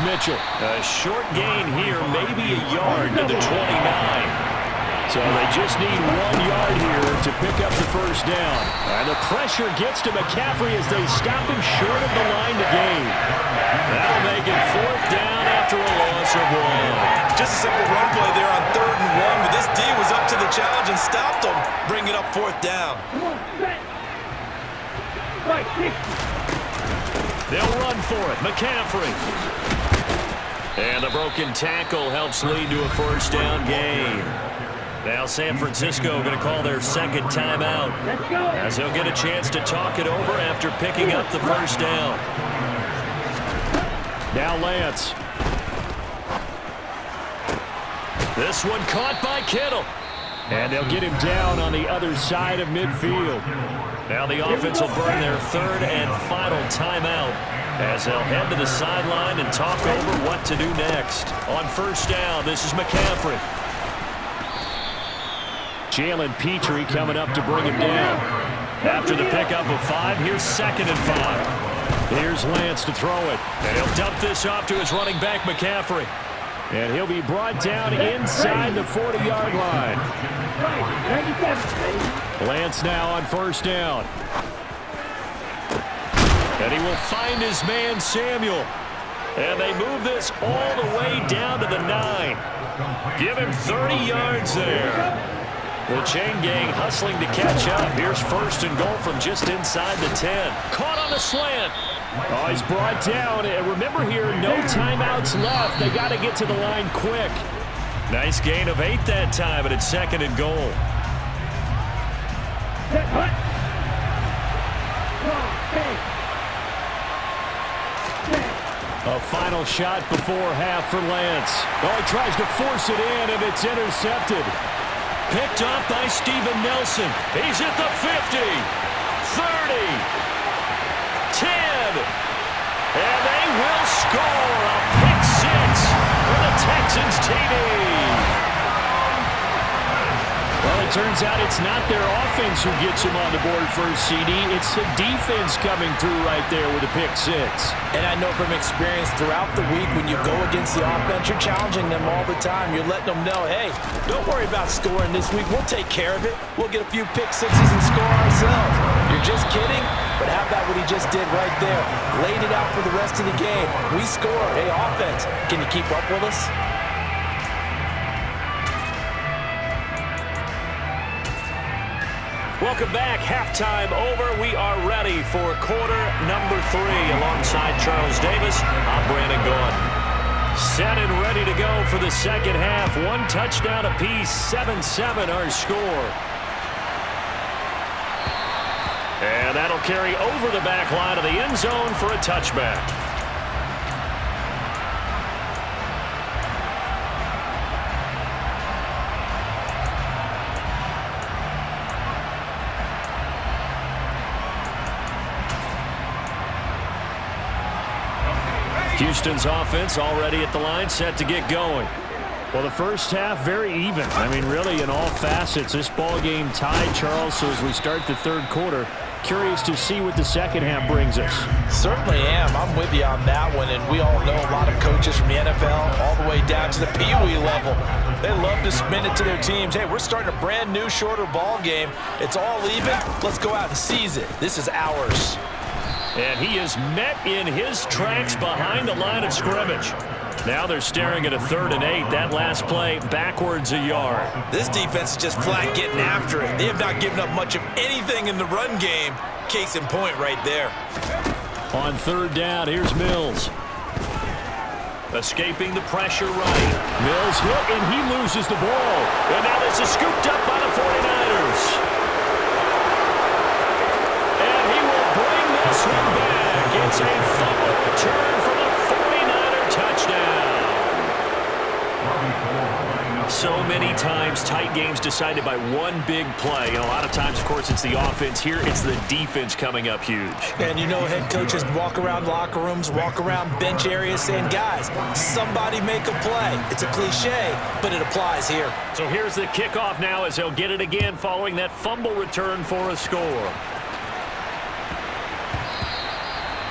Mitchell. A short gain here, maybe a yard to the 29. So they just need 1 yard here to pick up the first down. And the pressure gets to McCaffrey as they stop him short of the line to gain. That'll make it 4th down after a loss of 1. Just a simple run play there on 3rd and 1, but this D was up to the challenge and stopped them, bringing up 4th down. They'll run for it. McCaffrey. And the broken tackle helps lead to a first down gain. Now San Francisco going to call their second timeout as he'll get a chance to talk it over after picking up the first down. Now Lance. This one caught by Kittle. And they'll get him down on the other side of midfield. Now the offense will burn their 3rd and final timeout as they'll head to the sideline and talk over what to do next. On first down, this is McCaffrey. Jalen Petrie coming up to bring him down. After the pickup of 5, here's 2nd and 5. Here's Lance to throw it. And he'll dump this off to his running back, McCaffrey. And he'll be brought down inside the 40-yard line. Lance now on first down. And he will find his man, Samuel. And they move this all the way down to the 9. Give him 30 yards there. The chain gang hustling to catch up. Here's 1st and goal from just inside the 10. Caught on the slant. Oh, he's brought down. And remember here, no timeouts left. They got to get to the line quick. Nice gain of 8 that time, but it's 2nd and goal. A final shot before half for Lance. Oh, he tries to force it in, and it's intercepted. Picked off by Steven Nelson. He's at the 50, 30, 10, and they will score a pick 6 for the Texans TD. Well, it turns out it's not their offense who gets them on the board first, CD. It's the defense coming through right there with a pick 6. And I know from experience throughout the week when you go against the offense, you're challenging them all the time. You're letting them know, hey, don't worry about scoring this week. We'll take care of it. We'll get a few pick 6s and score ourselves. You're just kidding? But how about what he just did right there? Laid it out for the rest of the game. We score. Hey, offense, can you keep up with us? Welcome back. Halftime over. We are ready for quarter number 3. Alongside Charles Davis, I'm Brandon Gaudin. Set and ready to go for the second half. 1 touchdown apiece, 7-7 our score. And that'll carry over the back line of the end zone for a touchback. Houston's offense already at the line, set to get going. Well, the first half, very even. I mean, really, in all facets, this ball game tied, Charles. So as we start the 3rd quarter, curious to see what the second half brings us. Certainly am. I'm with you on that one. And we all know a lot of coaches from the NFL all the way down to the Pee Wee level. They love to spin it to their teams. Hey, we're starting a brand new, shorter ball game. It's all even. Let's go out and seize it. This is ours. And he is met in his tracks behind the line of scrimmage. Now they're staring at a 3rd and 8. That last play backwards a yard. This defense is just flat getting after it. They have not given up much of anything in the run game. Case in point right there. On 3rd down, here's Mills. Escaping the pressure right. Mills hit, and he loses the ball. And now this is scooped up by the 49ers. This one back. It's a fumble return for the 49er touchdown. So many times, tight games decided by one big play. And a lot of times, of course, it's the offense. Here, it's the defense coming up huge. And you know, head coaches walk around locker rooms, walk around bench areas saying, guys, somebody make a play. It's a cliche, but it applies here. So here's the kickoff now as they'll get it again following that fumble return for a score.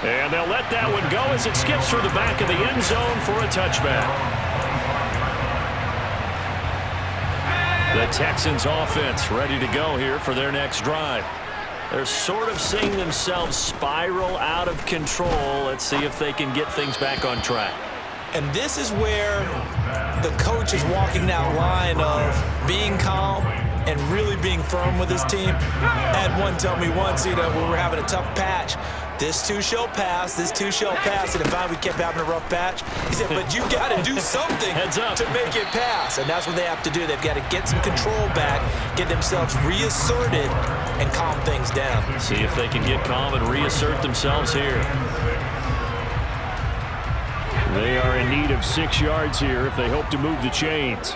And they'll let that one go as it skips through the back of the end zone for a touchback. The Texans offense ready to go here for their next drive. They're sort of seeing themselves spiral out of control. Let's see if they can get things back on track. And this is where the coach is walking that line of being calm and really being firm with his team. I had one tell me once, when we were having a tough patch, this too shall pass, this too shall pass. And if we kept having a rough patch, he said, but you got to do something to make it pass. And that's what they have to do. They've got to get some control back, get themselves reasserted, and calm things down. See if they can get calm and reassert themselves here. They are in need of 6 yards here if they hope to move the chains.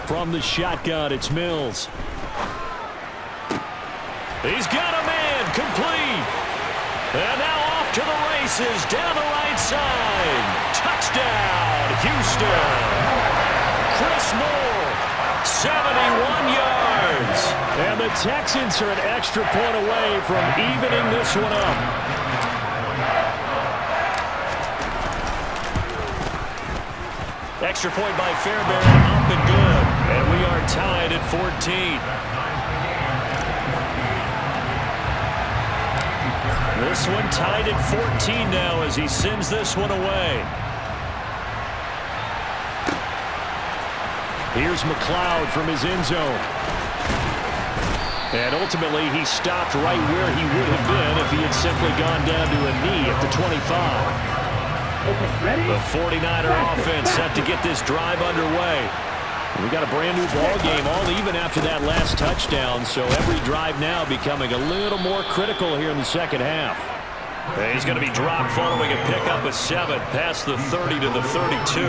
From the shotgun, it's Mills. He's got a man complete. And now off to the races down the right side. Touchdown, Houston. Chris Moore, 71 yards. And the Texans are an extra point away from evening this one up. Extra point by Fairbairn, up and good. And we are tied at 14. This one tied at 14 now as he sends this one away. Here's McLeod from his end zone. And ultimately, he stopped right where he would have been if he had simply gone down to a knee at the 25. The 49er offense set to get this drive underway. We got a brand new ball game, all even after that last touchdown, so every drive now becoming a little more critical here in the second half. He's going to be dropped following a pickup of 7 past the 30 to the 32.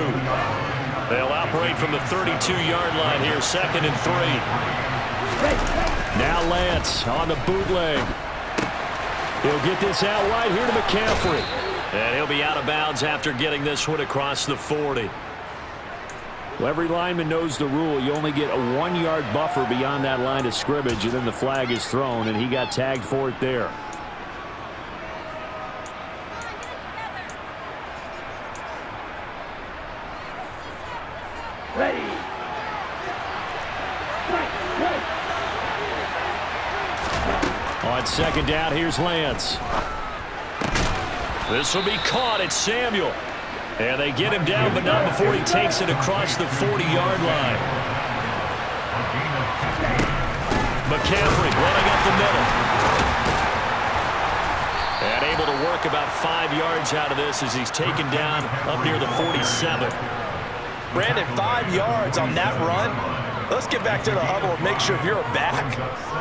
They'll operate from the 32-yard line here, 2nd and 3. Now Lance on the bootleg. He'll get this out wide here to McCaffrey. And he'll be out of bounds after getting this one across the 40. Well, every lineman knows the rule. You only get a 1-yard buffer beyond that line of scrimmage, and then the flag is thrown, and he got tagged for it there. Ready. On second down, here's Lance. This will be caught. It's Samuel. And they get him down, but not before he takes it across the 40-yard line. McCaffrey running up the middle. And able to work about 5 yards out of this as he's taken down up near the 47. Brandon, 5 yards on that run. Let's get back to the huddle and make sure if you're a back,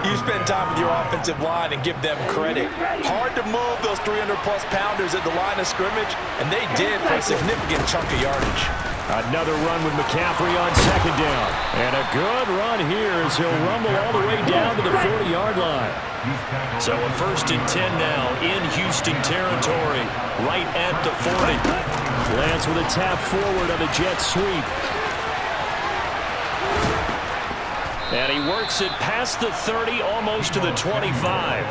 you spend time with your offensive line and give them credit. Hard to move those 300-plus pounders at the line of scrimmage, and they did for a significant chunk of yardage. Another run with McCaffrey on second down. And a good run here as he'll rumble all the way down to the 40-yard line. So a 1st and 10 now in Houston territory, right at the 40. Lance with a tap forward on the jet sweep. And he works it past the 30, almost to the 25.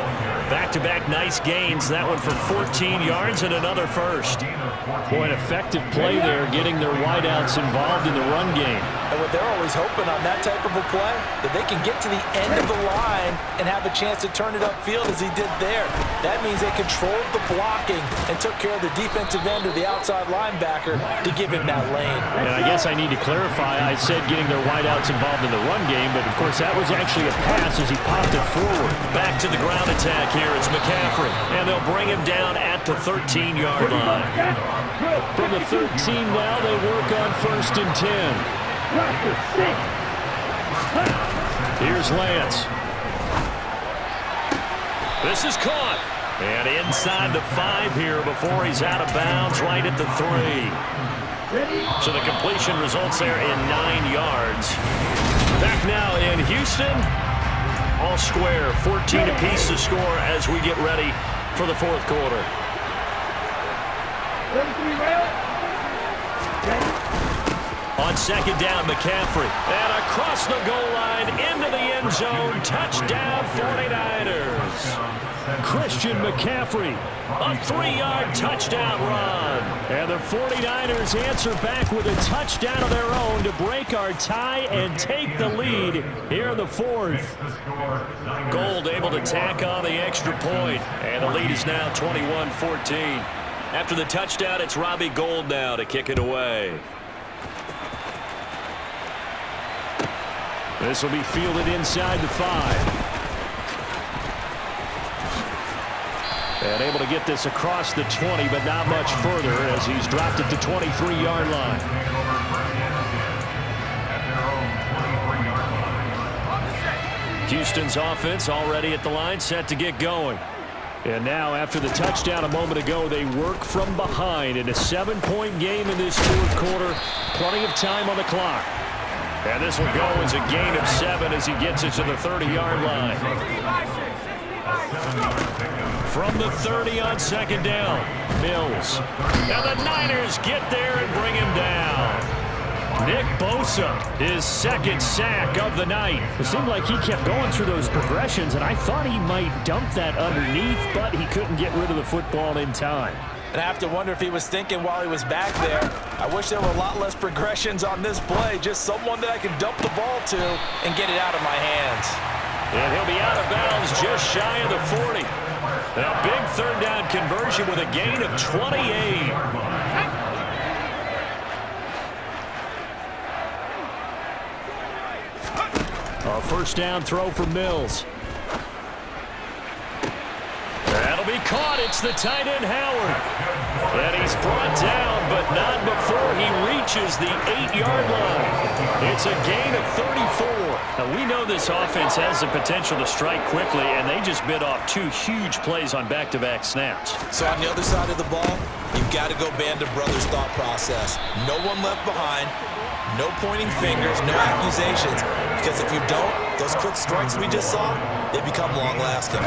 Back-to-back nice gains. That one for 14 yards and another first. Boy, an effective play there, getting their wideouts involved in the run game. And what they're always hoping on that type of a play, that they can get to the end of the line and have a chance to turn it upfield as he did there. That means they controlled the blocking and took care of the defensive end or the outside linebacker to give him that lane. And I guess I need to clarify, I said getting their wideouts involved in the run game, but of course that was actually a pass as he popped it forward. Back to the ground attack here. It's McCaffrey. And they'll bring him down at the 13-yard line. From the 13 now, they work on 1st and 10. Here's Lance. This is caught. And inside the 5 here before he's out of bounds right at the 3. So the completion results there in 9 yards. Back now in Houston. All square, 14 apiece to score as we get ready for the 4th quarter. On on second down, McCaffrey. And across the goal line into the end zone. Touchdown, 49ers. Christian McCaffrey, a 3-yard touchdown run. And the 49ers answer back with a touchdown of their own to break our tie and take the lead here in the fourth. Gold able to tack on the extra point. And the lead is now 21-14. After the touchdown, it's Robbie Gould now to kick it away. This will be fielded inside the 5. And able to get this across the 20, but not much further as he's dropped it to 23-yard line. Houston's offense already at the line, set to get going. And now, after the touchdown a moment ago, they work from behind in a 7-point game in this fourth quarter. Plenty of time on the clock. And this will go as a gain of 7 as he gets it to the 30-yard line. From the 30 on second down, Mills. And the Niners get there and bring him down. Nick Bosa, his second sack of the night. It seemed like he kept going through those progressions, and I thought he might dump that underneath, but he couldn't get rid of the football in time. And I have to wonder if he was thinking while he was back there, I wish there were a lot less progressions on this play, just someone that I can dump the ball to and get it out of my hands. And he'll be out of bounds just shy of the 40. And a big third down conversion with a gain of 28. A first down throw for Mills. That'll be caught. It's the tight end, Howard. And he's brought down, but not before he reaches the 8-yard line. It's a gain of 34. Now, we know this offense has the potential to strike quickly, and they just bit off 2 huge plays on back-to-back snaps. So on the other side of the ball, you've got to go Band of Brothers thought process. No one left behind. No pointing fingers, no accusations. Because if you don't, those quick strikes we just saw, they become long-lasting.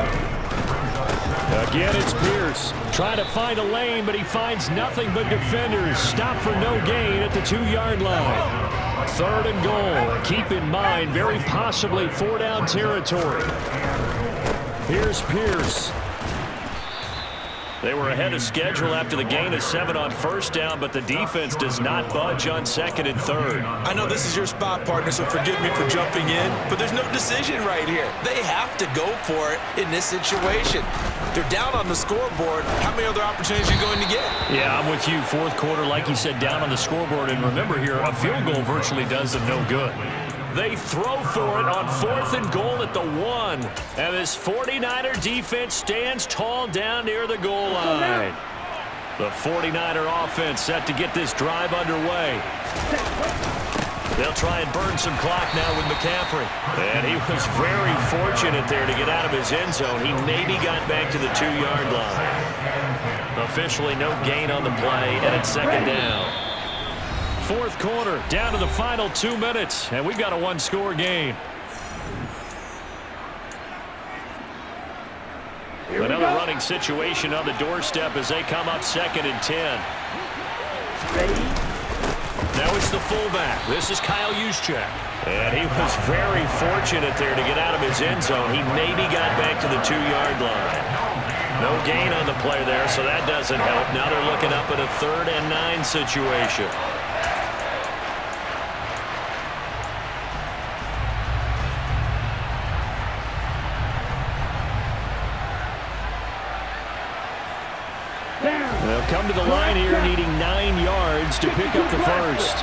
Again, it's Pierce trying to find a lane, but he finds nothing but defenders. Stop for no gain at the 2-yard line. Third and goal. Keep in mind, very possibly 4-down territory. Here's Pierce. They were ahead of schedule after the gain of 7 on first down, but the defense does not budge on second and third. I know this is your spot, partner, so forgive me for jumping in, but there's no decision right here. They have to go for it in this situation. They're down on the scoreboard. How many other opportunities are you going to get? Yeah, I'm with you. Fourth quarter, like you said, down on the scoreboard. And remember here, a field goal virtually does them no good. They throw for it on 4th and goal at the 1. And this 49er defense stands tall down near the goal line. The 49er offense set to get this drive underway. They'll try and burn some clock now with McCaffrey. And he was very fortunate there to get out of his end zone. He maybe got back to the 2-yard line. Officially no gain on the play, and it's second down. Fourth quarter, down to the final 2 minutes, and we've got a 1-score game. Another running situation on the doorstep as they come up 2nd and 10. Now it's the fullback. This is Kyle Juszczyk. And he was very fortunate there to get out of his end zone. He maybe got back to the 2-yard line. No gain on the play there, so that doesn't help. Now they're looking up at a 3rd and 9 situation. They'll come to the line here needing 9 yards to pick up the first.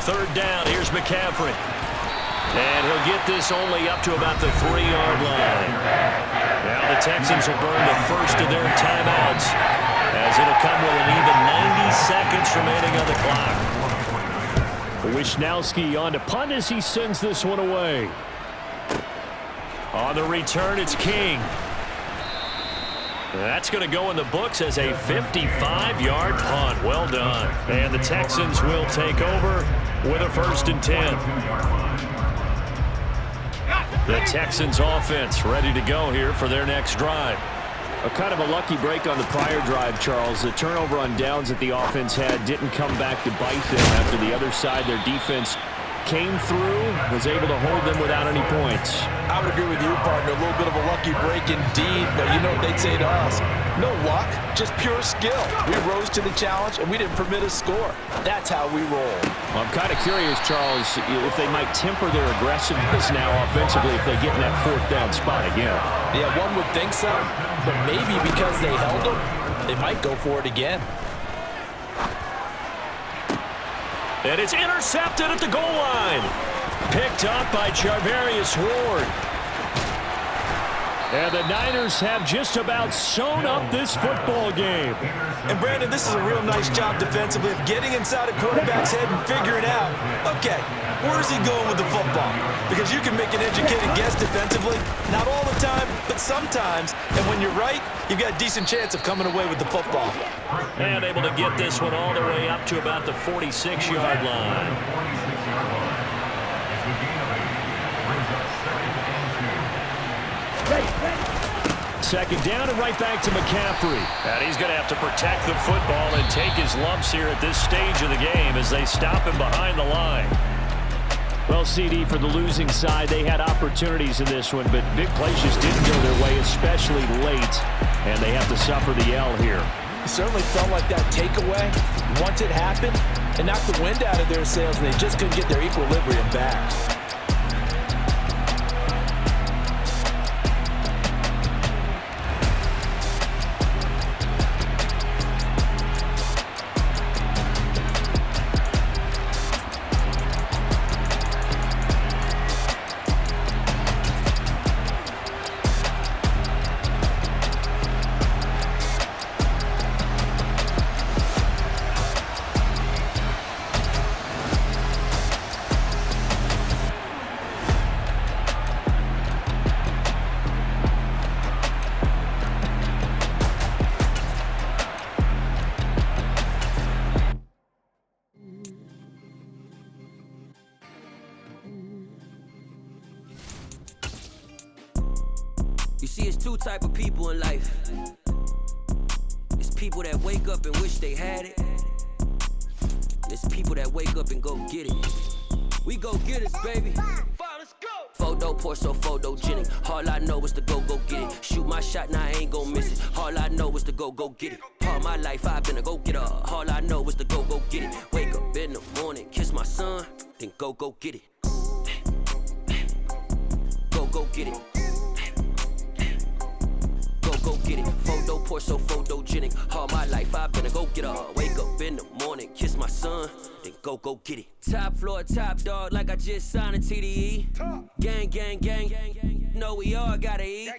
3rd down, here's McCaffrey. And he'll get this only up to about the 3-yard line. Now the Texans will burn the first of their timeouts as it'll come with an even 90 seconds remaining on the clock. Wisnowski on to punt as he sends this one away. On the return, it's King. That's going to go in the books as a 55-yard punt. Well done. And the Texans will take over with a 1st and 10. The Texans offense ready to go here for their next drive. A kind of a lucky break on the prior drive, Charles. The turnover on downs that the offense had didn't come back to bite them after the other side. Their defense came through, was able to hold them without any points. I would agree with you, partner. A little bit of a lucky break indeed, but you know what they'd say to us. No luck, just pure skill. We rose to the challenge, and we didn't permit a score. That's how we roll. Well, I'm kind of curious, Charles, if they might temper their aggressiveness now offensively if they get in that fourth down spot again. Yeah, one would think so, but maybe because they held them, they might go for it again. And it's intercepted at the goal line. Picked up by Charvarius Ward. And the Niners have just about sewn up this football game. And Brandon, this is a real nice job defensively of getting inside a quarterback's head and figuring out, okay, where's he going with the football? Because you can make an educated guess defensively, not all the time, but sometimes. And when you're right, you've got a decent chance of coming away with the football. And able to get this one all the way up to about the 46-yard line. Second down and right back to McCaffrey. And he's going to have to protect the football and take his lumps here at this stage of the game as they stop him behind the line. Well, CD, for the losing side, they had opportunities in this one, but big plays just didn't go their way, especially late, and they have to suffer the L here. It certainly felt like that takeaway, once it happened, it knocked the wind out of their sails, and they just couldn't get their equilibrium back. You see, it's two type of people in life. It's people that wake up and wish they had it. It's people that wake up and go get it. We go get it, baby. Let's go. Photo pour so photogenic. All I know is to go get it. Shoot my shot, now I ain't gon' miss it. All I know is to go get it. All my life I've been a go-getter. All I know is to go get it. Wake up in the morning, kiss my son, then go get it. Go get it. Go get it. Photo pour so photogenic. All my life I've been a go-getter. Wake up in the morning, kiss my son, then go get it. Top floor, top dog, like I just signed a TDE. Gang, gang, gang, gang, gang. Know we all gotta eat.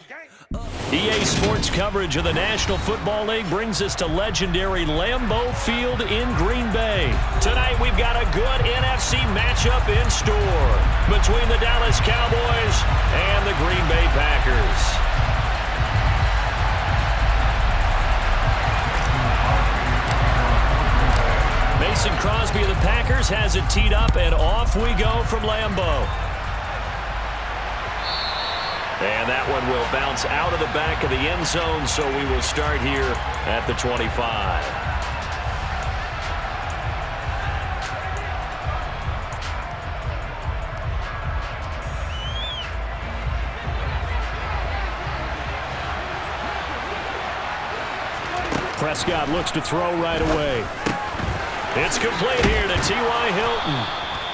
EA Sports coverage of the National Football League brings us to legendary Lambeau Field in Green Bay. Tonight we've got a good NFC matchup in store between the Dallas Cowboys and the Green Bay Packers. Mason Crosby of the Packers has it teed up, and off we go from Lambeau. And that one will bounce out of the back of the end zone, so we will start here at the 25. Prescott looks to throw right away. It's complete here to T.Y. Hilton.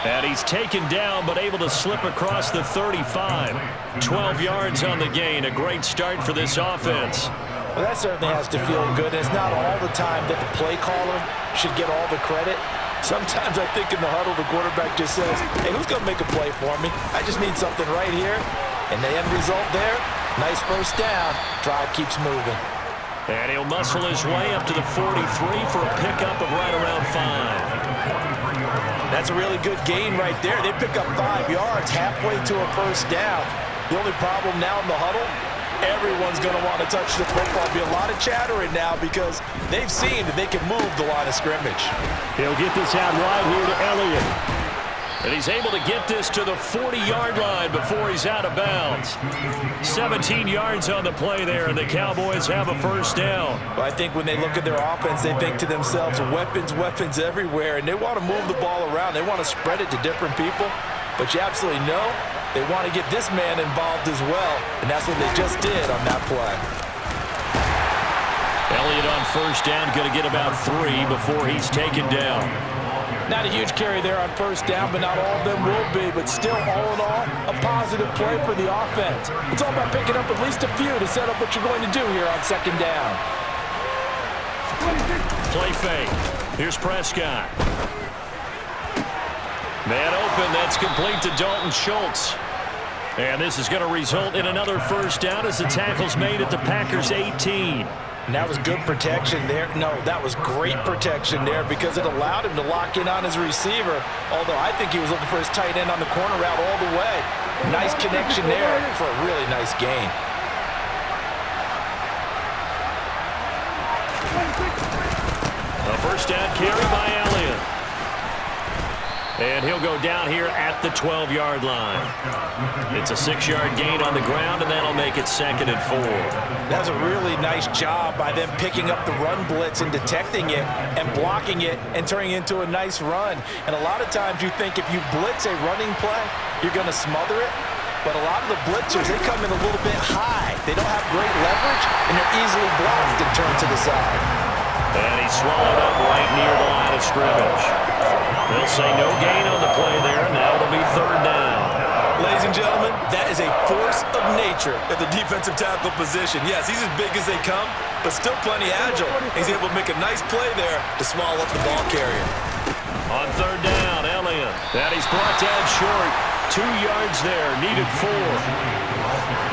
And he's taken down, but able to slip across the 35. 12 yards on the gain. A great start for this offense. Well, that certainly has to feel good. It's not all the time that the play caller should get all the credit. Sometimes I think in the huddle, the quarterback just says, hey, who's going to make a play for me? I just need something right here. And the end result there, nice first down. Drive keeps moving. And he'll muscle his way up to the 43 for a pickup of right around 5. That's a really good gain right there. They pick up 5 yards halfway to a first down. The only problem now in the huddle, everyone's going to want to touch the football. There'll be a lot of chattering now because they've seen that they can move the line of scrimmage. He'll get this out wide here to Elliott. And he's able to get this to the 40-yard line before he's out of bounds. 17 yards on the play there, and the Cowboys have a first down. Well, I think when they look at their offense, they think to themselves, weapons, weapons everywhere, and they want to move the ball around. They want to spread it to different people, but you absolutely know they want to get this man involved as well, and that's what they just did on that play. Elliott on first down, going to get about 3 before he's taken down. Not a huge carry there on first down, but not all of them will be. But still, all in all, a positive play for the offense. It's all about picking up at least a few to set up what you're going to do here on second down. Play fake. Here's Prescott. Man open, that's complete to Dalton Schultz. And this is going to result in another first down as the tackle's made at the Packers' 18. And that was good protection there. No, that was great protection there because it allowed him to lock in on his receiver, although I think he was looking for his tight end on the corner route all the way. Nice connection there for a really nice gain. A first down carry by Elliott. And he'll go down here at the 12-yard line. It's a 6-yard gain on the ground, and that'll make it 2nd and 4. That's a really nice job by them picking up the run blitz and detecting it and blocking it and turning it into a nice run. And a lot of times you think if you blitz a running play, you're going to smother it. But a lot of the blitzers, they come in a little bit high. They don't have great leverage, and they're easily blocked and turned to the side. And he's swallowed up right near the line of scrimmage. They'll say no gain on the play there, and now it'll be 3rd down. Ladies and gentlemen, that is a force of nature at the defensive tackle position. Yes, he's as big as they come, but still plenty agile. He's able to make a nice play there to swallow up the ball carrier. On 3rd down, Elliott. And he's brought down short. 2 yards there, needed 4.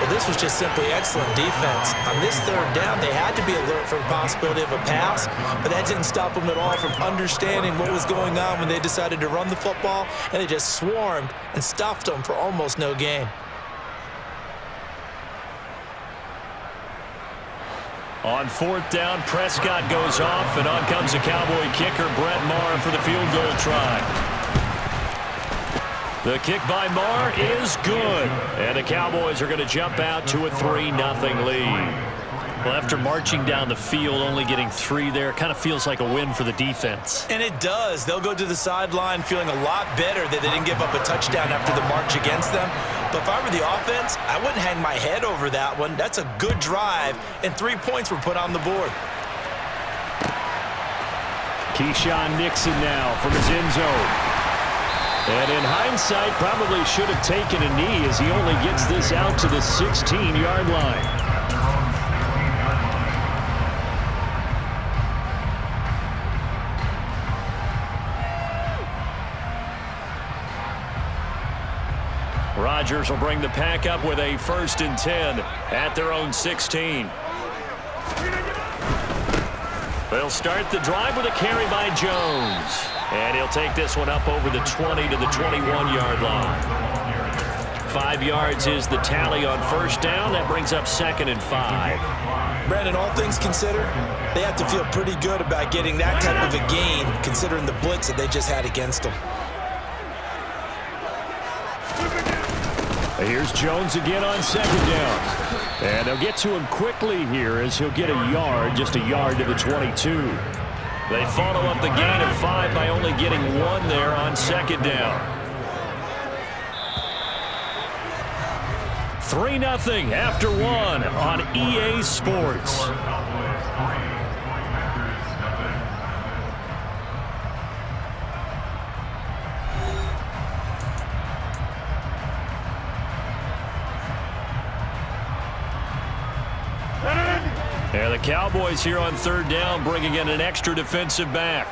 Well, this was just simply excellent defense. On this 3rd down, they had to be alert for the possibility of a pass, but that didn't stop them at all from understanding what was going on when they decided to run the football, and they just swarmed and stuffed them for almost no gain. On 4th down, Prescott goes off, and on comes the Cowboy kicker, Brett Maher, for the field goal try. The kick by Maher is good, and the Cowboys are going to jump out to a 3-0 lead. Well, after marching down the field, only getting 3 there, kind of feels like a win for the defense. And it does. They'll go to the sideline feeling a lot better that they didn't give up a touchdown after the march against them. But if I were the offense, I wouldn't hang my head over that one. That's a good drive, and 3 points were put on the board. Keyshawn Nixon now from his end zone. And in hindsight, probably should have taken a knee as he only gets this out to the 16-yard line. Rodgers will bring the pack up with a 1st and 10 at their own 16. They'll start the drive with a carry by Jones. And he'll take this one up over the 20 to the 21-yard line. 5 yards is the tally on first down. That brings up 2nd and 5. Brandon, all things considered, they have to feel pretty good about getting that type of a gain, considering the blitz that they just had against them. Here's Jones again on 2nd down. And they'll get to him quickly here as he'll get a yard, just a yard to the 22. They follow up the gain of 5 by only getting 1 there on 2nd down. 3-0 after 1 on EA Sports. And the Cowboys here on 3rd down bringing in an extra defensive back.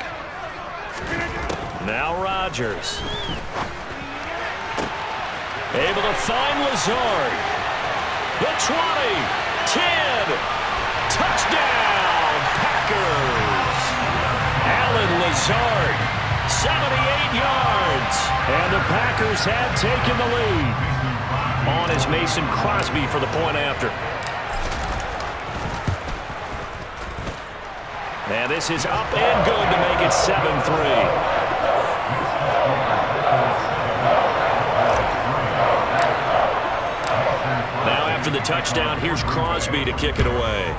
Now Rodgers. Able to find Lazard. The 20, 10, touchdown Packers. Alan Lazard, 78 yards. And the Packers have taken the lead. On is Mason Crosby for the point after. And this is up and good to make it 7-3. after the touchdown, here's Crosby to kick it away.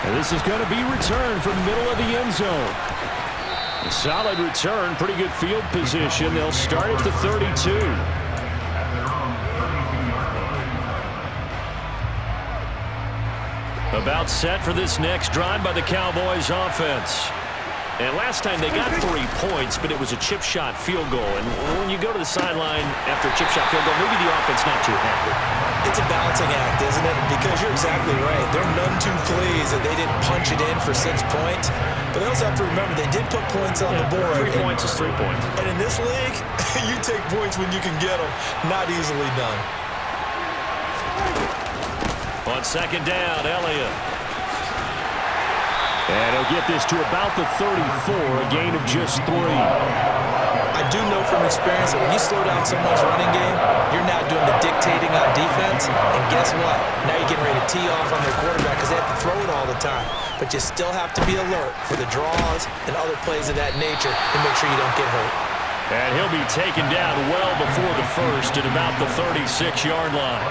And this is going to be returned from the middle of the end zone. A solid return, pretty good field position. They'll start at the 32. About set for this next drive by the Cowboys offense. And last time they got 3 points, but it was a chip shot field goal. And when you go to the sideline after a chip shot field goal, maybe the offense not too happy. It's a balancing act, isn't it? Because you're exactly right. They're none too pleased that they didn't punch it in for 6 points. But they also have to remember they did put points on the board. 3 points is 3 points. And in this league, you take points when you can get them. Not easily done. On second down, Elliott. And he'll get this to about the 34, a gain of just 3. I do know from experience that when you slow down someone's running game, you're now doing the dictating on defense. And guess what? Now you're getting ready to tee off on their quarterback because they have to throw it all the time. But you still have to be alert for the draws and other plays of that nature to make sure you don't get hurt. And he'll be taken down well before the first at about the 36-yard line.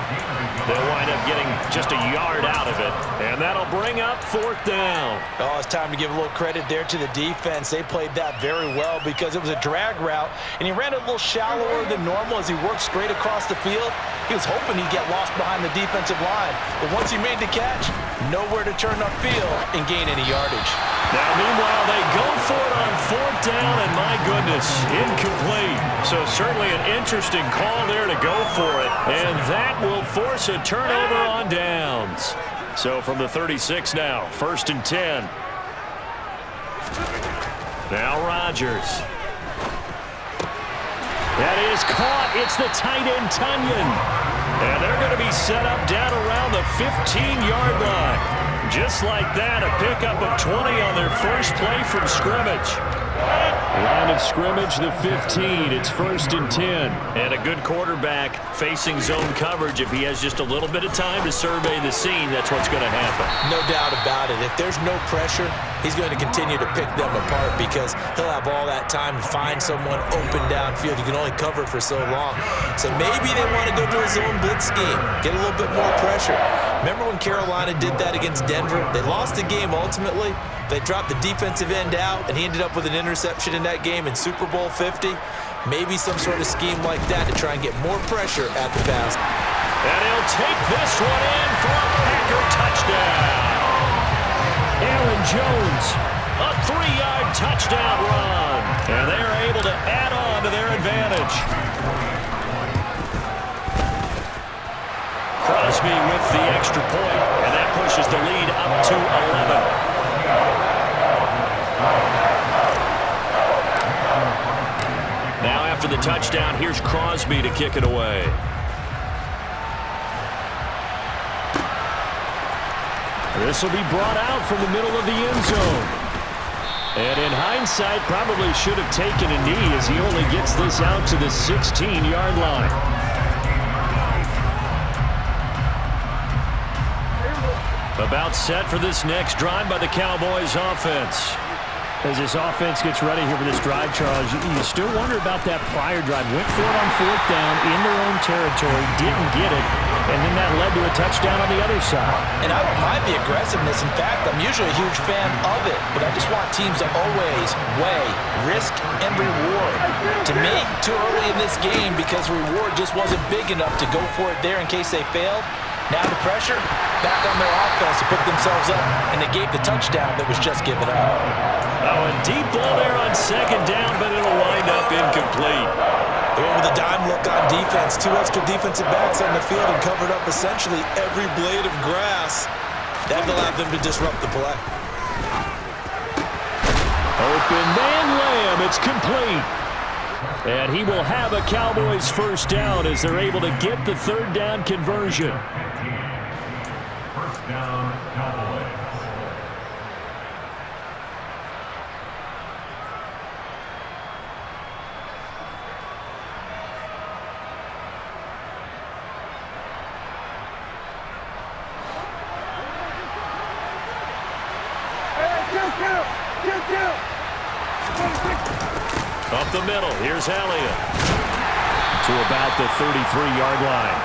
They'll wind up getting just a yard out of it, and that'll bring up 4th down. Oh, it's time to give a little credit there to the defense. They played that very well because it was a drag route, and he ran it a little shallower than normal as he worked straight across the field. He was hoping he'd get lost behind the defensive line, but once he made the catch, nowhere to turn upfield and gain any yardage. Now, meanwhile, they go for it on 4th down, and my goodness, incomplete. So certainly an interesting call there to go for it, and that will force a turnover on downs. So from the 36 now, 1st and 10. Now Rodgers. That is caught. It's the tight end, Tunyon. And they're going to be set up down around the 15-yard line. Just like that, a pickup of 20 on their first play from scrimmage. Line of scrimmage, the 15. It's 1st and 10. And a good quarterback facing zone coverage. If he has just a little bit of time to survey the scene, that's what's going to happen. No doubt about it. If there's no pressure, he's going to continue to pick them apart because he'll have all that time to find someone open downfield. You can only cover for so long. So maybe they want to go to a zone blitz scheme, get a little bit more pressure. Remember when Carolina did that against Denver? They lost the game ultimately. They dropped the defensive end out, and he ended up with an interception in that game in Super Bowl 50. Maybe some sort of scheme like that to try and get more pressure at the basket. And he'll take this one in for a Packer touchdown. Aaron Jones. A 3-yard touchdown run. And they're able to add on to their advantage. Crosby with the extra point, and that pushes the lead up to 11. Now after the touchdown, here's Crosby to kick it away. This will be brought out from the middle of the end zone. And in hindsight, probably should have taken a knee as he only gets this out to the 16-yard line. About set for this next drive by the Cowboys offense. As this offense gets ready here for this drive, Charles, you still wonder about that prior drive. Went for it on 4th down in their own territory, didn't get it, and then that led to a touchdown on the other side. And I don't mind the aggressiveness. In fact, I'm usually a huge fan of it, but I just want teams to always weigh risk and reward. To me, too early in this game because reward just wasn't big enough to go for it there in case they failed. Now the pressure back on their offense to put themselves up, and they gave the touchdown that was just given up. Oh, a deep ball there on second down, but it'll wind up incomplete. They went with a dime look on defense. 2 extra defensive backs on the field and covered up essentially every blade of grass. That allowed them to disrupt the play. Open man Lamb, it's complete. And he will have a Cowboys first down as they're able to get the 3rd down conversion. First down, Cowboys. Up the middle, here's Elliott. to about the 33-yard line.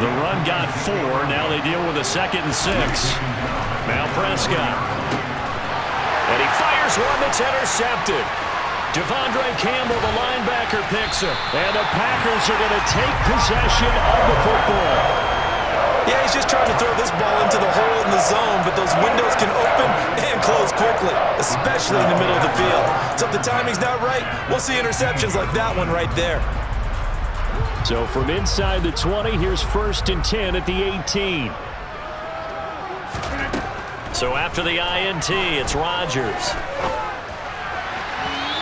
The run got 4. Now they deal with a 2nd and 6. Now Prescott. And he fires one that's intercepted. Devondre Campbell, the linebacker, picks it. And the Packers are going to take possession of the football. Yeah, he's just trying to throw this ball into the hole in the zone, but those windows can open and close quickly, especially in the middle of the field. So if the timing's not right, we'll see interceptions like that one right there. So from inside the 20, here's 1st and 10 at the 18. So after the INT, it's Rodgers.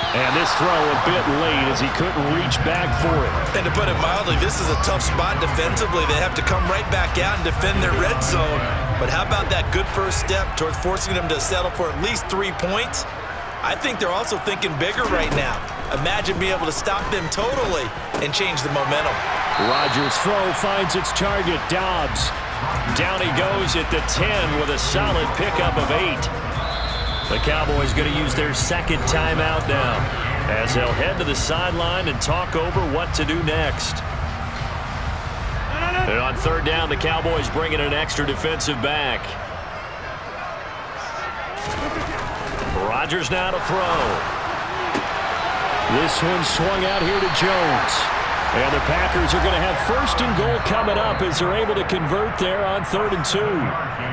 And this throw a bit late as he couldn't reach back for it. And to put it mildly, this is a tough spot defensively. They have to come right back out and defend their red zone. But how about that good first step towards forcing them to settle for at least 3 points? I think they're also thinking bigger right now. Imagine being able to stop them totally and change the momentum. Rodgers' throw finds its target, Dobbs. Down he goes at the 10 with a solid pickup of 8. The Cowboys going to use their 2nd timeout now as they'll head to the sideline and talk over what to do next. And on 3rd down, the Cowboys bring in an extra defensive back. Rodgers now to throw. This one swung out here to Jones. And the Packers are going to have 1st and goal coming up as they're able to convert there on 3rd and 2.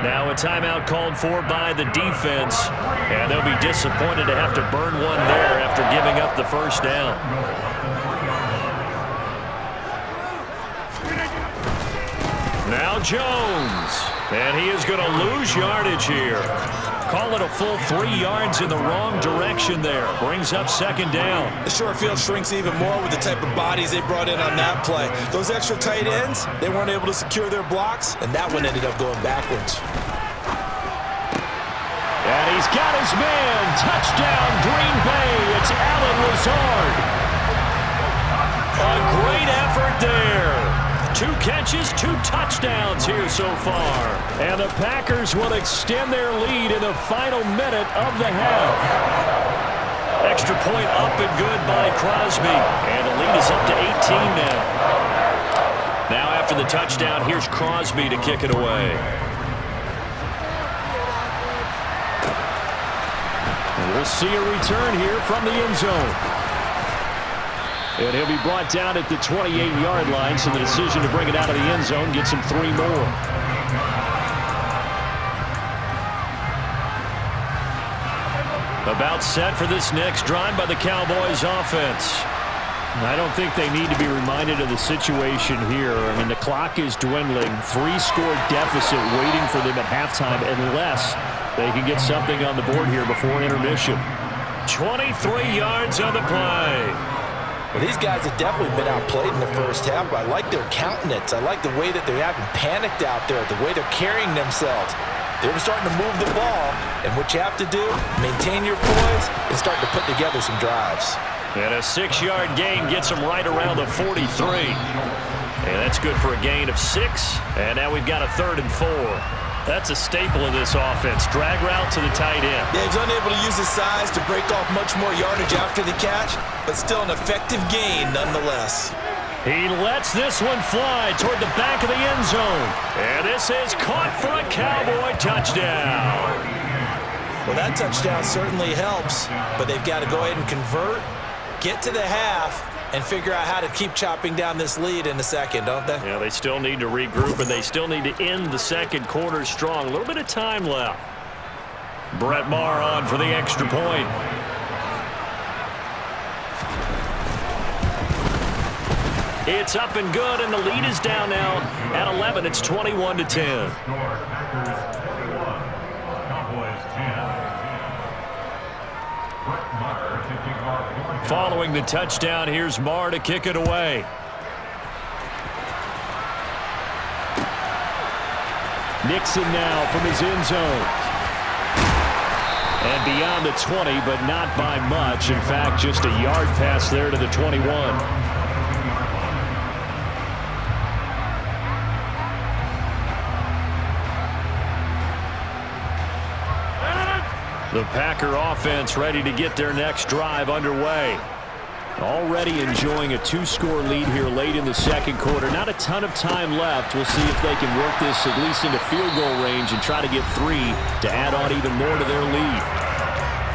Now a timeout called for by the defense. And they'll be disappointed to have to burn one there after giving up the 1st down. Now Jones. And he is going to lose yardage here. Call it a full 3 yards in the wrong direction there. Brings up 2nd down. The short field shrinks even more with the type of bodies they brought in on that play. Those extra tight ends, they weren't able to secure their blocks, and that one ended up going backwards. And he's got his man. Touchdown, Green Bay. It's Allen Lazard. A great effort there. 2 catches, 2 touchdowns here so far. And the Packers will extend their lead in the final minute of the half. Extra point up and good by Crosby. And the lead is up to 18 now. Now after the touchdown, here's Crosby to kick it away. And we'll see a return here from the end zone. And he'll be brought down at the 28-yard line, so the decision to bring it out of the end zone gets him 3 more. About set for this next drive by the Cowboys offense. I don't think they need to be reminded of the situation here. I mean, the clock is dwindling. 3-score deficit waiting for them at halftime unless they can get something on the board here before intermission. 23 yards on the play. Well, these guys have definitely been outplayed in the first half, but I like their countenance. I like the way that they haven't panicked out there, the way they're carrying themselves. They're starting to move the ball, and what you have to do, maintain your poise and start to put together some drives. And a 6-yard gain gets them right around the 43. And that's good for a gain of 6. And now we've got a 3rd and 4. That's a staple of this offense. Drag route to the tight end. Yeah, he's unable to use his size to break off much more yardage after the catch, but still an effective gain nonetheless. He lets this one fly toward the back of the end zone. And this is caught for a Cowboy touchdown. Well, that touchdown certainly helps, but they've got to go ahead and convert, get to the half, and figure out how to keep chopping down this lead in the second, don't they? Yeah, they still need to regroup, and they still need to end the second quarter strong. A little bit of time left. Brett Maher on for the extra point. It's up and good, and the lead is down now at 11. It's 21-10. Following the touchdown, here's Maher to kick it away. Nixon now from his end zone. And beyond the 20, but not by much. In fact, just a yard pass there to the 21. The Packer offense ready to get their next drive underway. Already enjoying a 2-score lead here late in the second quarter. Not a ton of time left. We'll see if they can work this at least into field goal range and try to get 3 to add on even more to their lead.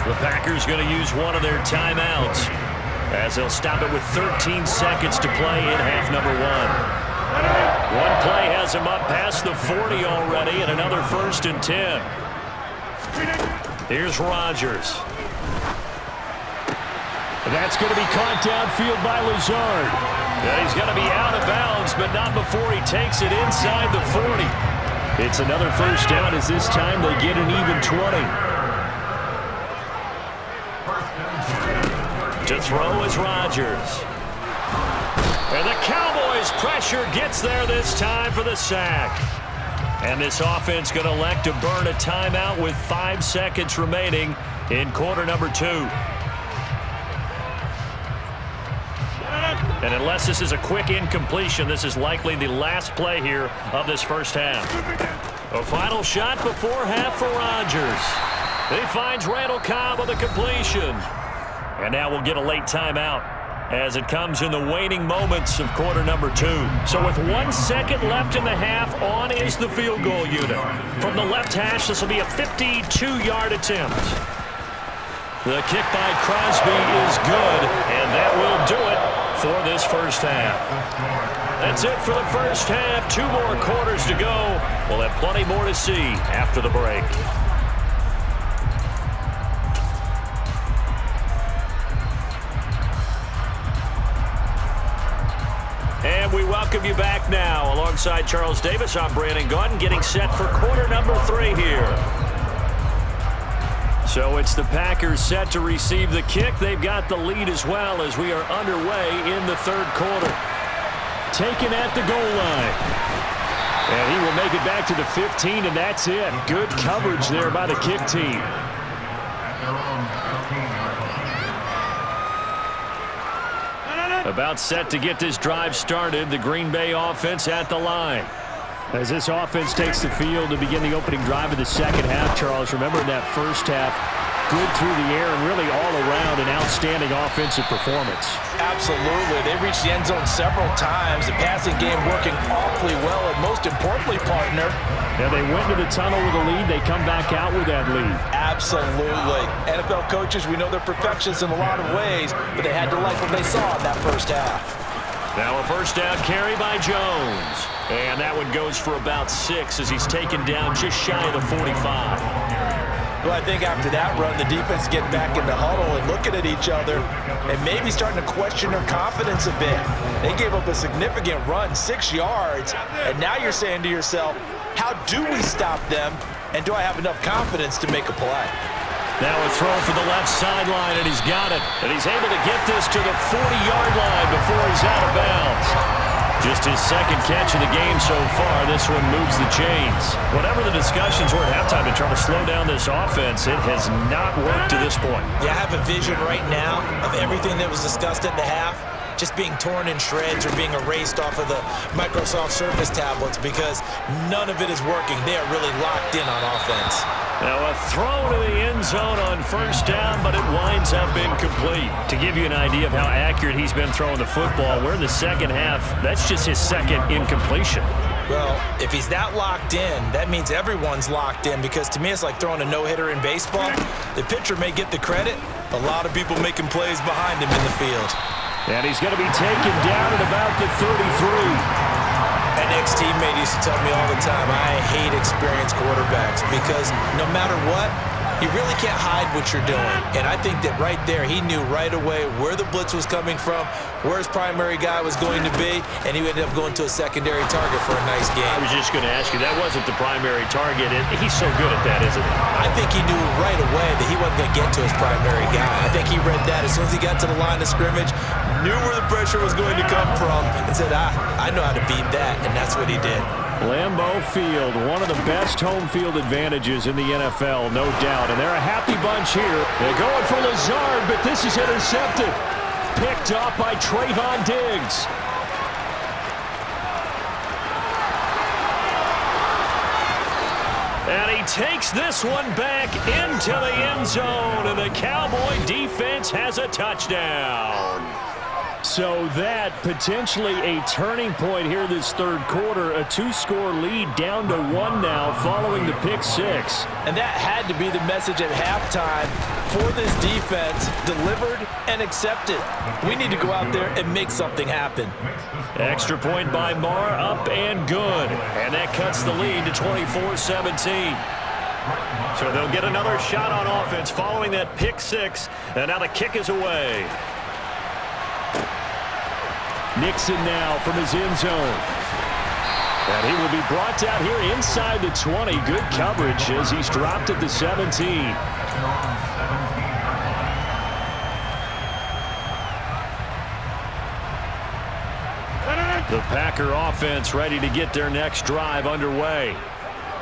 The Packers going to use one of their timeouts as they'll stop it with 13 seconds to play in half number 1. One play has him up past the 40 already, and another 1st and 10. Here's Rodgers. That's going to be caught downfield by Lazard. Yeah, he's going to be out of bounds, but not before he takes it inside the 40. It's another 1st down as this time they get an even 20. To throw is Rodgers. And the Cowboys' pressure gets there this time for the sack. And this offense going to elect to burn a timeout with 5 seconds remaining in quarter number 2. And unless this is a quick incompletion, this is likely the last play here of this first half. A final shot before half for Rodgers. He finds Randall Cobb on the completion. And now we'll get a late timeout as it comes in the waning moments of quarter number 2. So with 1 second left in the half, on is the field goal unit. From the left hash, this will be a 52-yard attempt. The kick by Crosby is good, and that will do it for this first half. That's it for the first half. 2 more quarters to go. We'll have plenty more to see after the break. And we welcome you back now. Alongside Charles Davis, I'm Brandon Gaudin, getting set for quarter number 3 here. So it's the Packers set to receive the kick. They've got the lead as well as we are underway in the third quarter. Taken at the goal line. And he will make it back to the 15, and that's it. Good coverage there by the kick team. About set to get this drive started. The Green Bay offense at the line. As this offense takes the field to begin the opening drive of the second half, Charles, remember in that first half, good through the air and really all around an outstanding offensive performance. Absolutely. They reached the end zone several times. The passing game working awfully well, and most importantly, partner. Yeah, they went to the tunnel with a lead. They come back out with that lead. Absolutely. NFL coaches, we know they're perfectionists in a lot of ways, but they had to like what they saw in that first half. Now a first down carry by Jones. And that one goes for about 6 as he's taken down just shy of the 45. Well, I think after that run, the defense getting back in the huddle and looking at each other and maybe starting to question their confidence a bit. They gave up a significant run, 6 yards, and now you're saying to yourself, how do we stop them, and do I have enough confidence to make a play? Now a throw for the left sideline, and he's got it. And he's able to get this to the 40-yard line before he's out of bounds. Just his second catch of the game so far. This one moves the chains. Whatever the discussions were at halftime to try to slow down this offense, it has not worked to this point. Yeah, I have a vision right now of everything that was discussed at the half just being torn in shreds or being erased off of the Microsoft Surface tablets because none of it is working. They are really locked in on offense. Now a throw to the end zone on first down, but it winds up incomplete. To give you an idea of how accurate he's been throwing the football, we're in the second half. That's just his second incompletion. Well, if he's that locked in, that means everyone's locked in because to me it's like throwing a no-hitter in baseball. The pitcher may get the credit, a lot of people making plays behind him in the field. And he's going to be taken down at about the 33. An ex-teammate used to tell me all the time, I hate experienced quarterbacks because no matter what, you really can't hide what you're doing. And I think that right there, he knew right away where the blitz was coming from, where his primary guy was going to be, and he ended up going to a secondary target for a nice game. I was just going to ask you, that wasn't the primary target. He's so good at that, isn't he? I think he knew right away that he wasn't going to get to his primary guy. I think he read that as soon as he got to the line of scrimmage, knew where the pressure was going to come from, and said, I know how to beat that, and that's what he did. Lambeau Field, one of the best home field advantages in the NFL, no doubt. And they're a happy bunch here. They're going for Lazard, but this is intercepted. Picked up by Trayvon Diggs. And he takes this one back into the end zone, and the Cowboy defense has a touchdown. So that potentially a turning point here this third quarter. A 2-score lead down to 1 now following the pick six. And that had to be the message at halftime for this defense. Delivered and accepted. We need to go out there and make something happen. Extra point by Marr, up and good. And that cuts the lead to 24-17. So they'll get another shot on offense following that pick six. And now the kick is away. Nixon now from his end zone. And he will be brought down here inside the 20. Good coverage as he's dropped at the 17. The Packer offense ready to get their next drive underway.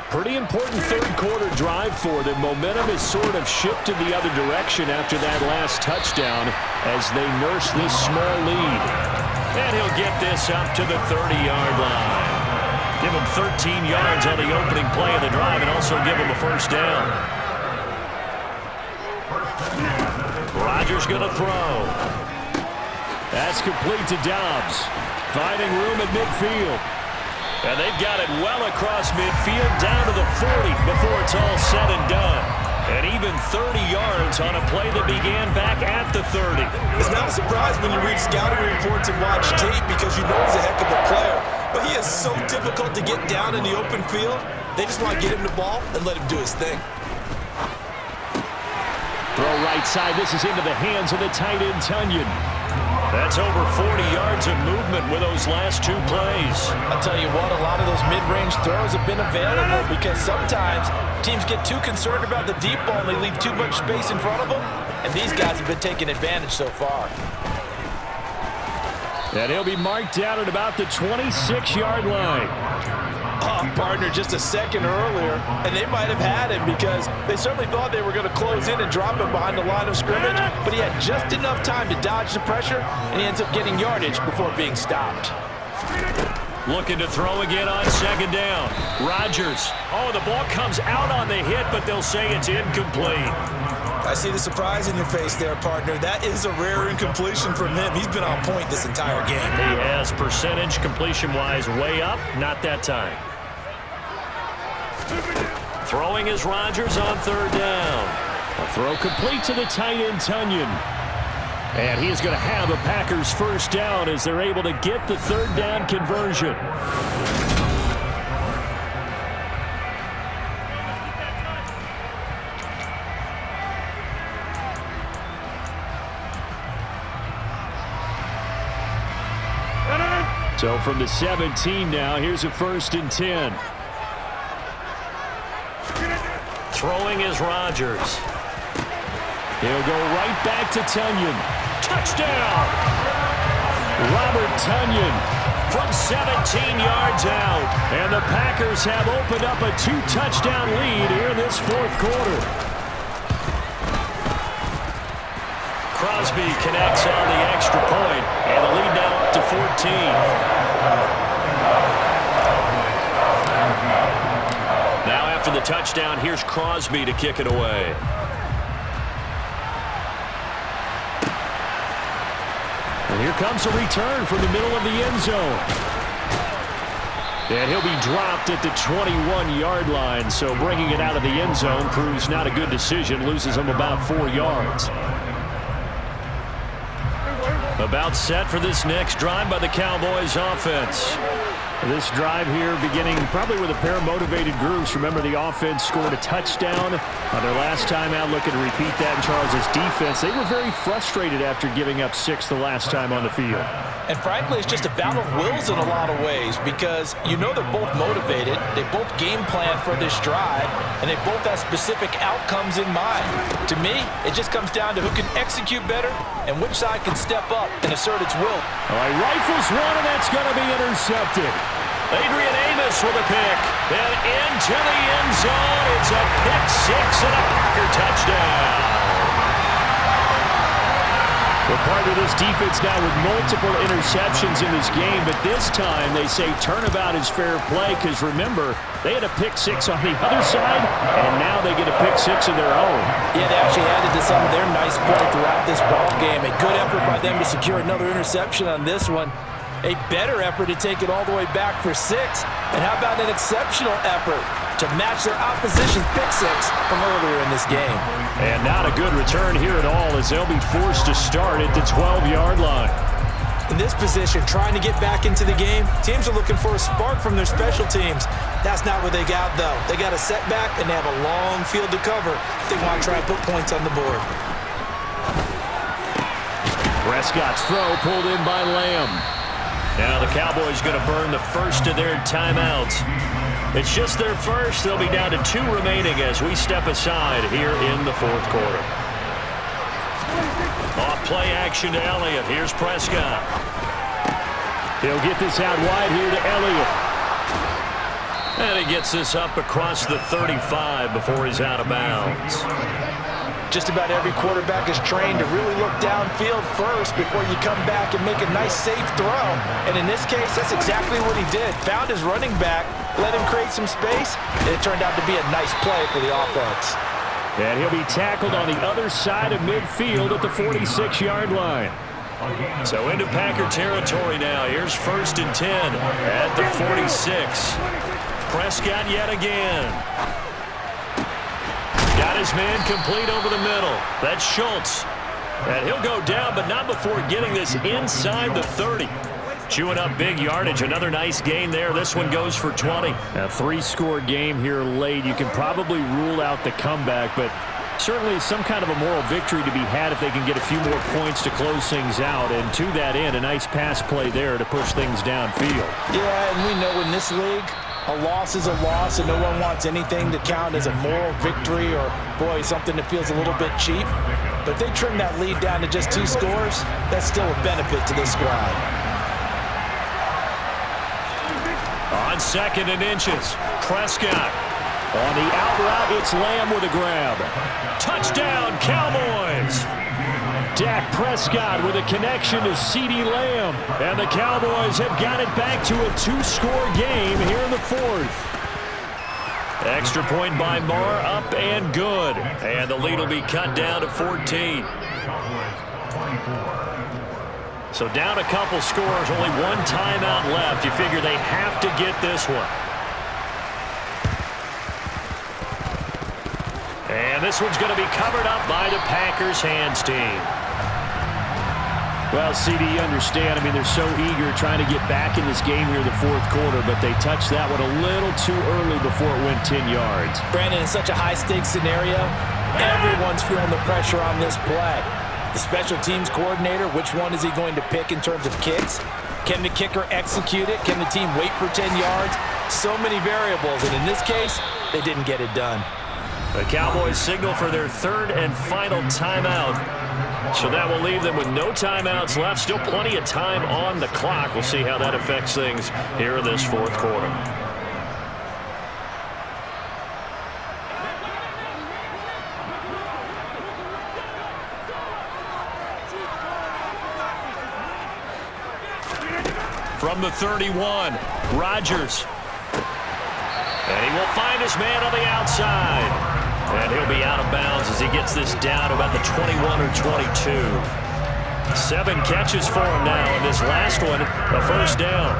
Pretty important third quarter drive for them. Momentum has sort of shifted the other direction after that last touchdown as they nurse this small lead. And he'll get this up to the 30-yard line. Give him 13 yards on the opening play of the drive and also give him a first down. Rodgers going to throw. That's complete to Dobbs. Finding room at midfield. And they've got it well across midfield down to the 40 before it's all said and done. And even 30 yards on a play that began back at the 30. It's not a surprise when you read scouting reports and watch tape because you know he's a heck of a player. But he is so difficult to get down in the open field. They just want to get him the ball and let him do his thing. Throw right side. This is into the hands of the tight end, Tunyon. That's over 40 yards of movement with those last two plays. I'll tell you what, a lot of those mid-range throws have been available because sometimes teams get too concerned about the deep ball and they leave too much space in front of them, and these guys have been taking advantage so far. And he'll be marked down at about the 26-yard line. Oh, partner, just a second earlier, and they might have had him because they certainly thought they were going to close in and drop him behind the line of scrimmage, but he had just enough time to dodge the pressure, and he ends up getting yardage before being stopped. Looking to throw again on second down. Rodgers. Oh, the ball comes out on the hit, but they'll say it's incomplete. I see the surprise in your face there, partner. That is a rare incompletion from him. He's been on point this entire game. He has percentage completion-wise way up. Not that time. Throwing is Rodgers on third down. A throw complete to the tight end, Tunyon. And he is going to have a Packers first down as they're able to get the third down conversion. So from the 17 now, here's a 1st and 10. Throwing is Rodgers. He'll go right back to Tunyon. Touchdown! Robert Tunyon from 17 yards out. And the Packers have opened up a 2-touchdown lead here in this fourth quarter. Crosby connects on the extra point, and the lead now up to 14. Now after the touchdown, here's Crosby to kick it away. And here comes a return from the middle of the end zone. And he'll be dropped at the 21-yard line, so bringing it out of the end zone proves not a good decision, loses him about 4 yards. About set for this next drive by the Cowboys offense. This drive here beginning probably with a pair of motivated groups. Remember, the offense scored a touchdown on their last time out. Looking to repeat that in Charles' defense. They were very frustrated after giving up 6 the last time on the field. And frankly, it's just a battle of wills in a lot of ways because you know they're both motivated, they both game plan for this drive, and they both have specific outcomes in mind. To me, it just comes down to who can execute better and which side can step up and assert its will. All right, rifles one, and that's going to be intercepted. Adrian Amos with a pick, and into the end zone. It's a pick six and a Packer touchdown. We're part of this defense now with multiple interceptions in this game, but this time they say turnabout is fair play because, remember, they had a pick six on the other side, and now they get a pick six of their own. Yeah, they actually added to some of their nice play throughout this ball game. A good effort by them to secure another interception on this one. A better effort to take it all the way back for 6. And how about an exceptional effort to match their opposition's pick six from earlier in this game? And not a good return here at all as they'll be forced to start at the 12-yard line. In this position, trying to get back into the game, teams are looking for a spark from their special teams. That's not what they got, though. They got a setback, and they have a long field to cover if they want to try and put points on the board. Prescott's throw pulled in by Lamb. Now the Cowboys going to burn the first of their timeouts. It's just their first. They'll be down to 2 remaining as we step aside here in the fourth quarter. Off play action to Elliott. Here's Prescott. He'll get this out wide here to Elliott. And he gets this up across the 35 before he's out of bounds. Just about every quarterback is trained to really look downfield first before you come back and make a nice, safe throw. And in this case, that's exactly what he did. Found his running back, let him create some space, and it turned out to be a nice play for the offense. And he'll be tackled on the other side of midfield at the 46-yard line. So into Packer territory now. Here's 1st and 10 at the 46. Prescott yet again. Got his man complete over the middle. That's Schultz. And he'll go down, but not before getting this inside the 30. Chewing up big yardage. Another nice gain there. This one goes for 20. A 3-score game here late. You can probably rule out the comeback, but certainly some kind of a moral victory to be had if they can get a few more points to close things out. And to that end, a nice pass play there to push things downfield. Yeah, and we know in this league, a loss is a loss, and no one wants anything to count as a moral victory or, boy, something that feels a little bit cheap. But if they trim that lead down to just 2 scores, that's still a benefit to this squad. On 2nd and inches, Prescott. On the out route, it's Lamb with a grab. Touchdown, Cowboys! Dak Prescott with a connection to CeeDee Lamb. And the Cowboys have got it back to a 2-score game here in the 4th. Extra point by Marr, up and good. And the lead will be cut down to 14. So down a couple scores, only 1 timeout left. You figure they have to get this one. And this one's going to be covered up by the Packers hands team. Well, CD, you understand. I mean, they're so eager trying to get back in this game here in the 4th quarter, but they touched that one a little too early before it went 10 yards. Brandon, in such a high-stakes scenario, everyone's feeling the pressure on this play. The special teams coordinator, which one is he going to pick in terms of kicks? Can the kicker execute it? Can the team wait for 10 yards? So many variables, and in this case, they didn't get it done. The Cowboys signal for their 3rd and final timeout. So that will leave them with no timeouts left. Still plenty of time on the clock. We'll see how that affects things here in this 4th quarter. From the 31, Rodgers. And he will find his man on the outside. And he'll be out of bounds as he gets this down to about the 21 or 22. 7 catches for him now, and this last one, a first down.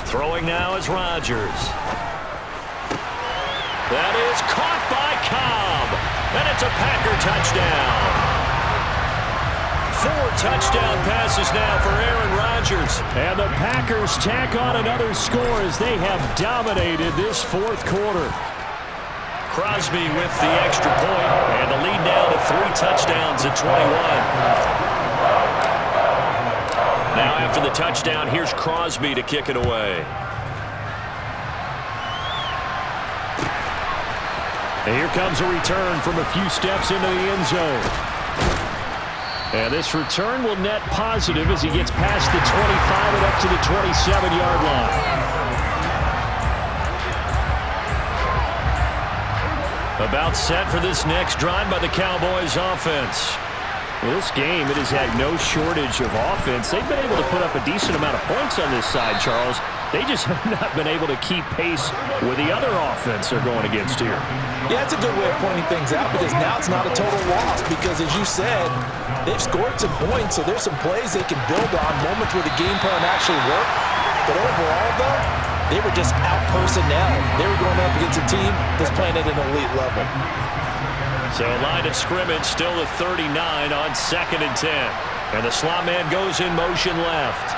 Throwing now is Rodgers. That is caught by Cobb. And it's a Packer touchdown. 4 touchdown passes now for Aaron Rodgers. And the Packers tack on another score as they have dominated this 4th quarter. Crosby with the extra point, and the lead now to 3 touchdowns at 21. Now after the touchdown, here's Crosby to kick it away. And here comes a return from a few steps into the end zone. And this return will net positive as he gets past the 25 and up to the 27-yard line. About set for this next drive by the Cowboys offense. Well, this game, it has had no shortage of offense. They've been able to put up a decent amount of points on this side, Charles. They just have not been able to keep pace with the other offense they're going against here. Yeah, it's a good way of pointing things out because now it's not a total loss because, as you said, they've scored some points, so there's some plays they can build on, moments where the game plan actually worked. But overall, though, they were just out-personnel. They were going up against a team that's playing at an elite level. So line of scrimmage still at 39 on 2nd and 10. And the slot man goes in motion left.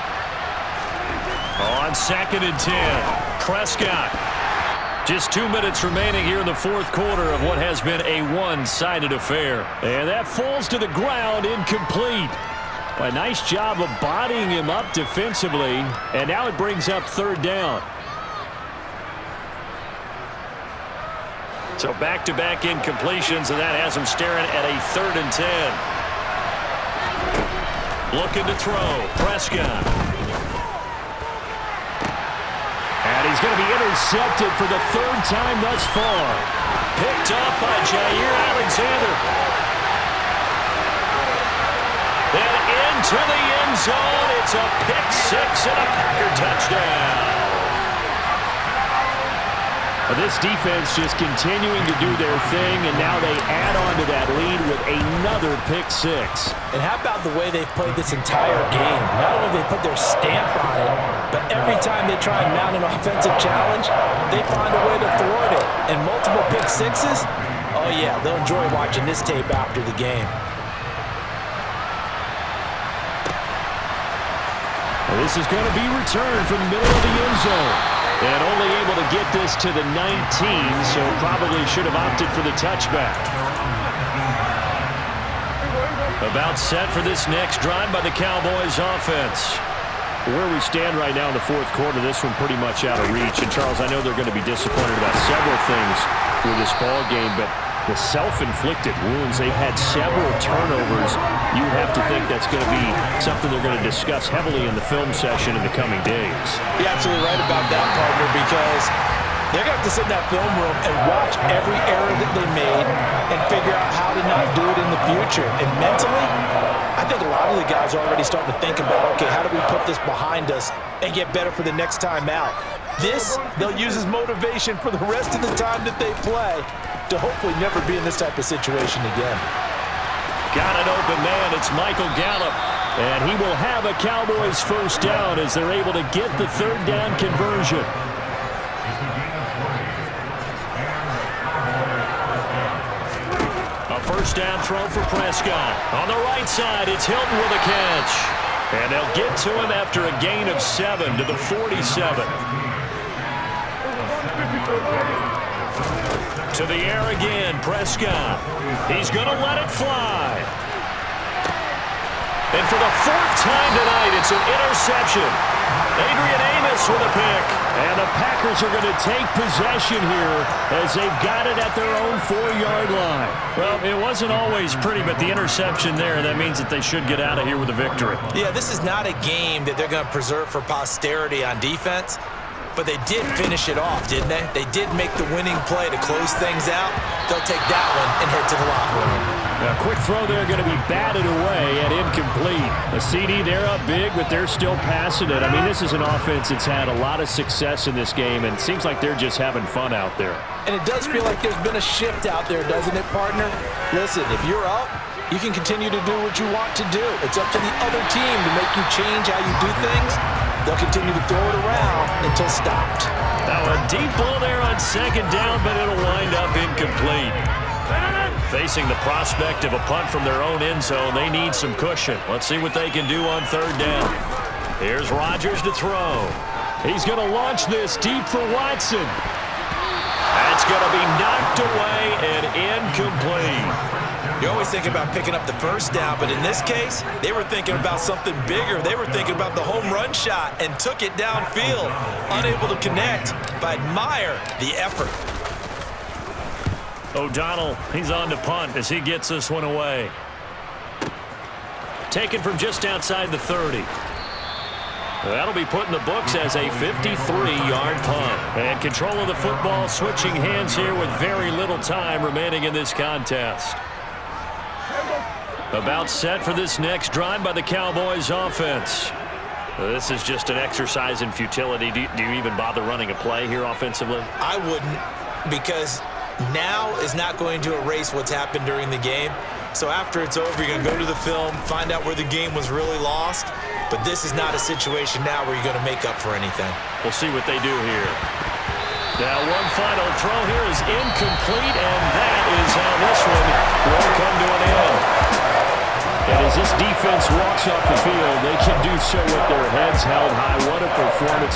On 2nd and 10, Prescott. Just 2 minutes remaining here in the fourth quarter of what has been a one-sided affair. And that falls to the ground, incomplete. A nice job of bodying him up defensively. And now it brings up 3rd down. So back-to-back incompletions, and that has him staring at a 3rd and 10. Looking to throw, Prescott. And he's going to be intercepted for the 3rd time thus far. Picked up by Jair Alexander. And into the end zone. It's a pick 6 and a Packer touchdown. This defense just continuing to do their thing, and now they add on to that lead with another pick 6. And how about the way they've played this entire game? Not only do they put their stamp on it, but every time they try and mount an offensive challenge, they find a way to thwart it. And multiple pick 6s? Oh, yeah, they'll enjoy watching this tape after the game. Well, this is going to be returned from the middle of the end zone. And only able to get this to the 19, so probably should have opted for the touchback. About set for this next drive by the Cowboys offense. Where we stand right now in the fourth quarter, this one pretty much out of reach. And, Charles, I know they're going to be disappointed about several things with this ball game, but the self-inflicted wounds, they've had several turnovers. You would have to think that's going to be something they're going to discuss heavily in the film session in the coming days. You're absolutely right about that, partner, because they're going to have to sit in that film room and watch every error that they made and figure out how to not do it in the future. And mentally, I think a lot of the guys are already starting to think about, okay, how do we put this behind us and get better for the next time out? This, they'll use as motivation for the rest of the time that they play to hopefully never be in this type of situation again. Got an open man. It's Michael Gallup. And he will have a Cowboys first down as they're able to get the 3rd down conversion. A first down throw for Prescott. On the right side, it's Hilton with a catch. And they'll get to him after a gain of 7 to the 47. To the air again, Prescott. He's going to let it fly. And for the 4th time tonight, it's an interception. Adrian Amos with a pick. And the Packers are going to take possession here as they've got it at their own 4-yard line. Well, it wasn't always pretty, but the interception there, that means that they should get out of here with a victory. Yeah, this is not a game that they're going to preserve for posterity on defense. But they did finish it off, didn't they? They did make the winning play to close things out. They'll take that one and head to the locker room. A quick throw there going to be batted away and incomplete. A CD, they're up big, but they're still passing it. I mean, this is an offense that's had a lot of success in this game, and it seems like they're just having fun out there. And it does feel like there's been a shift out there, doesn't it, partner? Listen, if you're up, you can continue to do what you want to do. It's up to the other team to make you change how you do things. They'll continue to throw it around until stopped. Now a deep ball there on 2nd down, but it'll wind up incomplete. Facing the prospect of a punt from their own end zone, they need some cushion. Let's see what they can do on 3rd down. Here's Rodgers to throw. He's going to launch this deep for Watson. That's going to be knocked away and incomplete. You always think about picking up the first down, but in this case, they were thinking about something bigger. They were thinking about the home run shot and took it downfield. Unable to connect, but admire the effort. O'Donnell, he's on to punt as he gets this one away. Taken from just outside the 30. That'll be put in the books as a 53-yard punt. And control of the football switching hands here with very little time remaining in this contest. About set for this next drive by the Cowboys offense. This is just an exercise in futility. Do you even bother running a play here offensively? I wouldn't, because now is not going to erase what's happened during the game. So after it's over, you're going to go to the film, find out where the game was really lost. But this is not a situation now where you're going to make up for anything. We'll see what they do here. Now one final throw here is incomplete, and that is how this one will come to an end. And as this defense walks off the field, they can do so with their heads held high. What a performance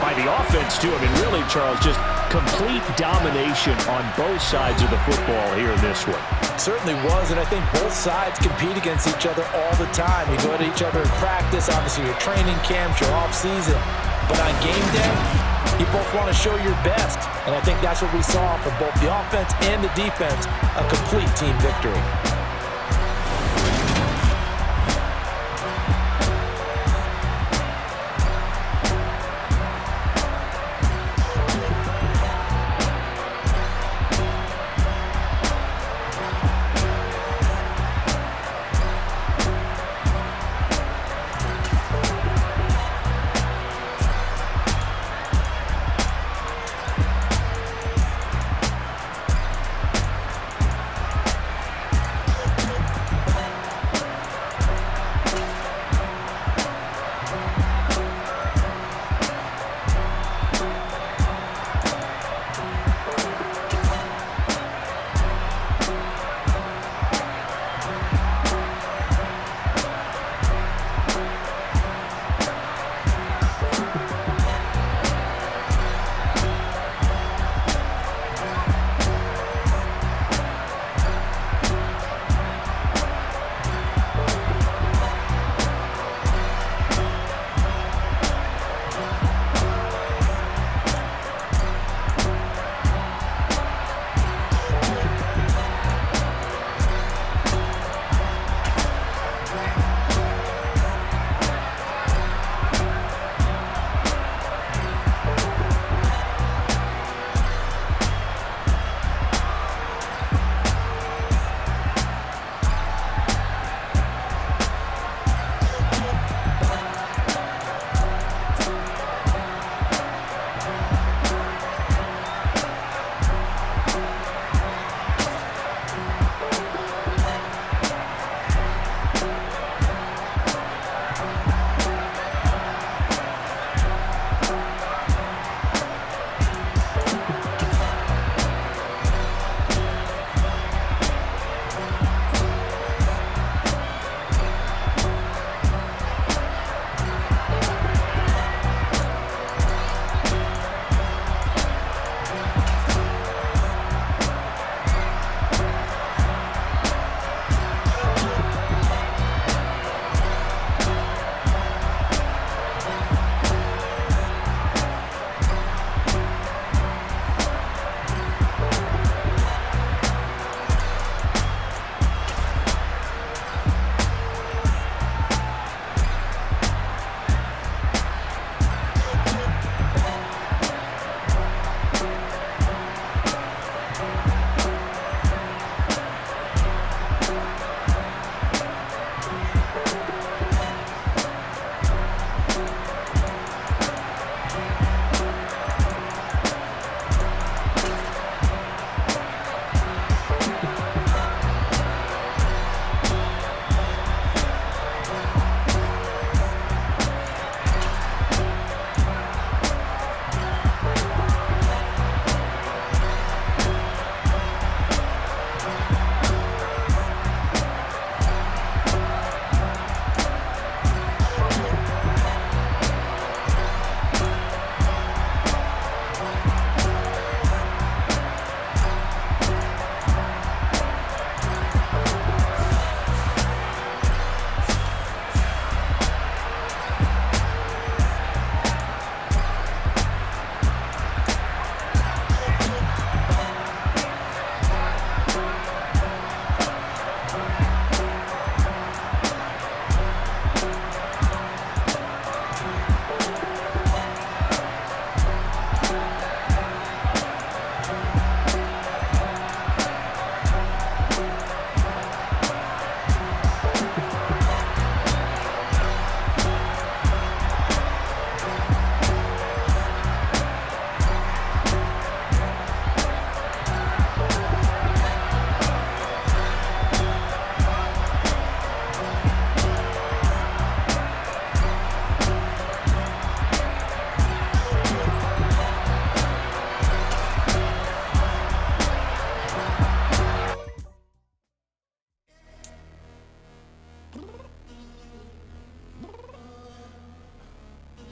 by the offense, too. I mean, really, Charles, just complete domination on both sides of the football here in this one. Certainly was, and I think both sides compete against each other all the time. You go to each other in practice, obviously your training camps, your off-season. But on game day, you both want to show your best. And I think that's what we saw from both the offense and the defense, a complete team victory.